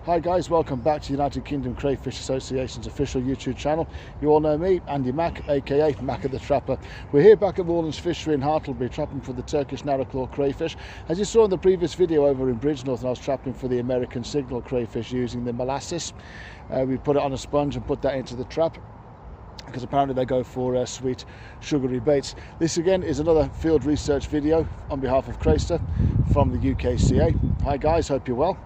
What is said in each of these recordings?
Hi guys, welcome back to United Kingdom Crayfish Association's official YouTube channel. You all know me, Andy Mack, aka Mack of the Trapper. We're here back at Moorlands Fishery in Hartleby, trapping for the Turkish narrowclaw crayfish. As you saw in the previous video over in Bridgenorth, I was trapping for the American signal crayfish using the mollasis. We put it on a sponge and put that into the trap, because apparently they go for sweet sugary baits. This again is another field research video on behalf of Crayster from the UKCA. Hi guys, hope you're well.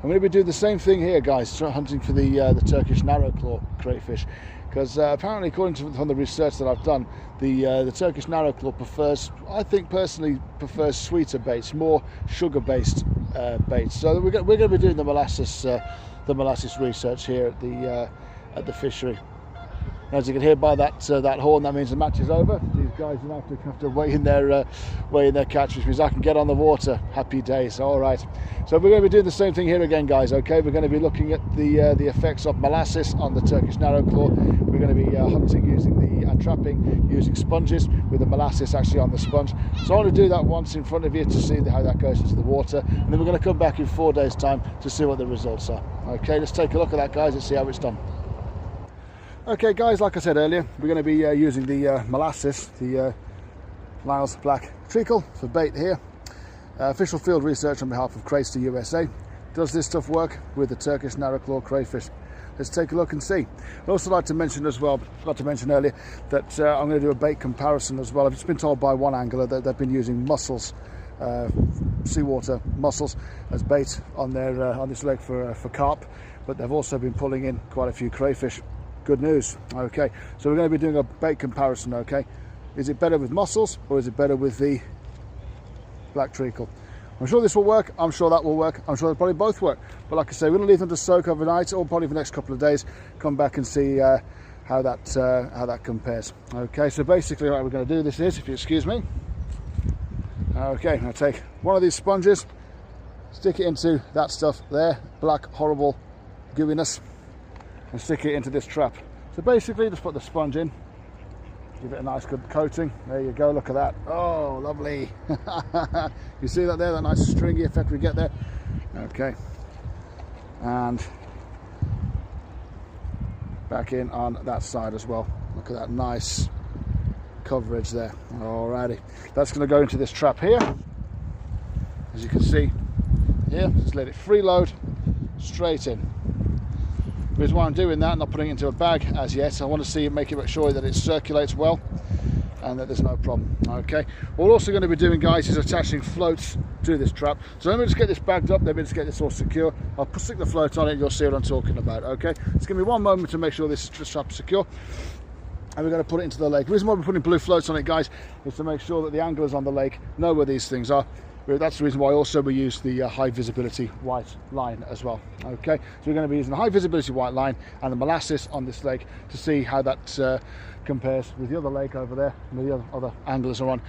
I'm going to be doing the same thing here guys, hunting for the Turkish narrowclaw crayfish, because apparently according to from the research that I've done, the Turkish narrowclaw prefers, I think personally prefers sweeter baits, more sugar based baits. So we're going to be doing the mollasis research here at the fishery. As you can hear by that horn, that means the match is over. These guys will have to weigh in their catch, which means I can get on the water. Happy days. All right. So we're going to be doing the same thing here again, guys. Okay, we're going to be looking at the effects of mollasis on the Turkish narrowclaw. We're going to be hunting using trapping using sponges with the mollasis actually on the sponge. So I want to do that once in front of you to see how that goes into the water, and then we're going to come back in 4 days' time to see what the results are. Okay, let's take a look at that, guys, and see how it's done. Okay guys, like I said earlier, we're going to be using the mollasis, the Lyle's Black Treacle for bait here. Official field research on behalf of Crayster USA. Does this stuff work with the Turkish narrowclaw crayfish? Let's take a look and see. I'd also like to mention as well, forgot to mention earlier, that I'm going to do a bait comparison as well. I've just been told by one angler that they've been using mussels, seawater mussels, as bait on this lake for carp, but they've also been pulling in quite a few crayfish. Good news. Okay, so we're going to be doing a bait comparison. Okay, is it better with mussels or is it better with the black treacle? I'm sure this will work. I'm sure that will work. I'm sure they'll probably both work. But like I say, we're going to leave them to soak overnight, or probably for the next couple of days. Come back and see how that compares. Okay, so basically, what we're going to do this is, if you excuse me. Okay, I'm going to take one of these sponges, stick it into that stuff there, black horrible gooiness, and stick it into this trap. So basically just put the sponge in, give it a nice good coating. There you go, look at that. Oh, lovely. You see that there, that nice stringy effect we get there? Okay, and back in on that side as well. Look at that nice coverage there. Alrighty, that's going to go into this trap here. As you can see here, just let it freeload straight in. The reason why I'm doing that, not putting it into a bag as yet, I want to see it, make sure that it circulates well and that there's no problem. Okay, what we're also going to be doing, guys, is attaching floats to this trap. So let me just get this bagged up, let me just get this all secure. I'll stick the float on it, you'll see what I'm talking about. Okay, it's going to be one moment to make sure this trap's secure, and we're going to put it into the lake. The reason why we're putting blue floats on it, guys, is to make sure that the anglers on the lake know where these things are. That's the reason why also we use the high visibility white line as well. Okay, so we're going to be using the high visibility white line and the mollasis on this lake to see how that compares with the other lake over there, and the other anglers are on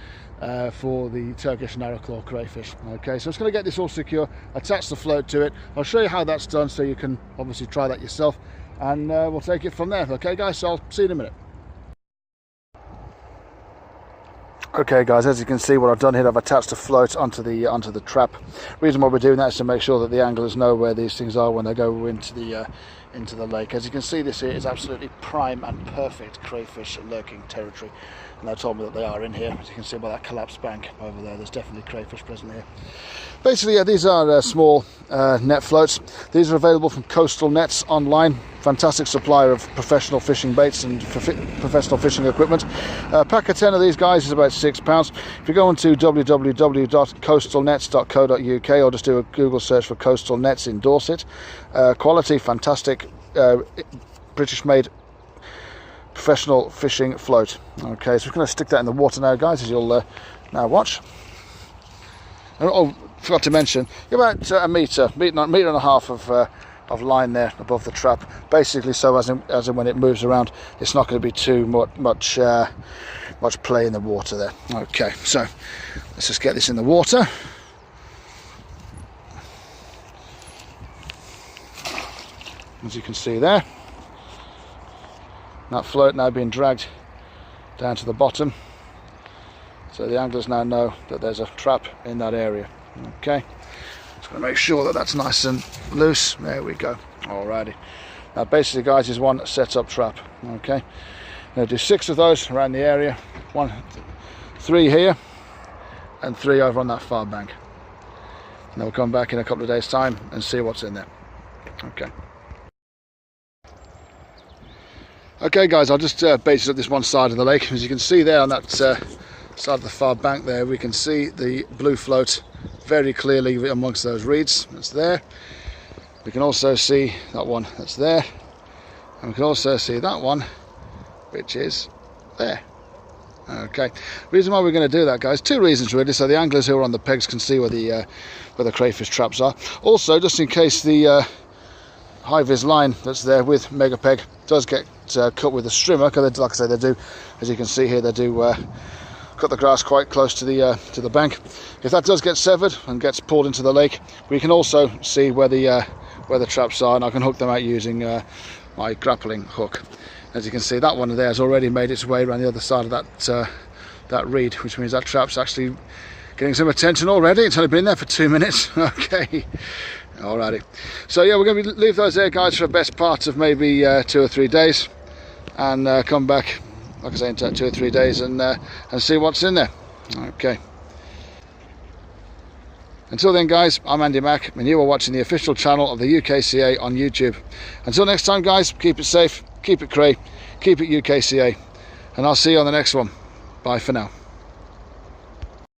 for the Turkish narrowclaw crayfish. Okay, so it's going to get this all secure, attach the float to it. I'll show you how that's done so you can obviously try that yourself, and we'll take it from there. Okay guys, so I'll see you in a minute. Okay guys, as you can see, what I've done here, I've attached a float onto the trap. The reason why we're doing that is to make sure that the anglers know where these things are when they go into the lake. As you can see, this here is absolutely prime and perfect crayfish lurking territory, and they told me that they are in here. As you can see by that collapsed bank over there, there's definitely crayfish present here. Basically, yeah, these are small net floats. These are available from Coastal Nets online. Fantastic supplier of professional fishing baits and professional fishing equipment. A pack of 10 of these guys is about £6. If you go onto www.coastalnets.co.uk or just do a Google search for Coastal Nets in Dorset, quality, fantastic, British-made professional fishing float. Okay, so we're going to stick that in the water now, guys, as you'll now watch. Oh, forgot to mention, about a metre and a half of line there above the trap, basically, so as in when it moves around, it's not going to be too much play in the water there. Okay, so let's just get this in the water. As you can see there, that float now being dragged down to the bottom, so the anglers now know that there's a trap in that area. Okay, Gonna make sure that that's nice and loose. There we go. Alrighty. Now basically guys, is one set-up trap. Okay. Now do 6 of those around the area. 3 here and 3 over on that far bank. And we'll come back in a couple of days time and see what's in there. Okay. Okay guys, I'll just bait it up this one side of the lake. As you can see there on that side of the far bank there, we can see the blue float very clearly amongst those reeds. That's there. We can also see that one that's there, and we can also see that one which is there. Okay, reason why we're going to do that guys, 2 reasons really, so the anglers who are on the pegs can see where the crayfish traps are. Also, just in case the high vis line that's there with mega peg does get cut with a strimmer, because like I say, they do, as you can see here, they do cut the grass quite close to the bank. If that does get severed and gets pulled into the lake, we can also see where the traps are, and I can hook them out using my grappling hook. As you can see, that one there has already made its way around the other side of that reed, which means that trap's actually getting some attention already. It's only been there for 2 minutes. Okay, alrighty. So yeah, we're going to leave those there guys for the best part of maybe 2 or 3 days, and come back, like I say, in 2 or 3 days and see what's in there. Okay. Until then guys, I'm Andy Mack, and you are watching the official channel of the UKCA on YouTube. Until next time guys, keep it safe, keep it cray, keep it UKCA, and I'll see you on the next one. Bye for now.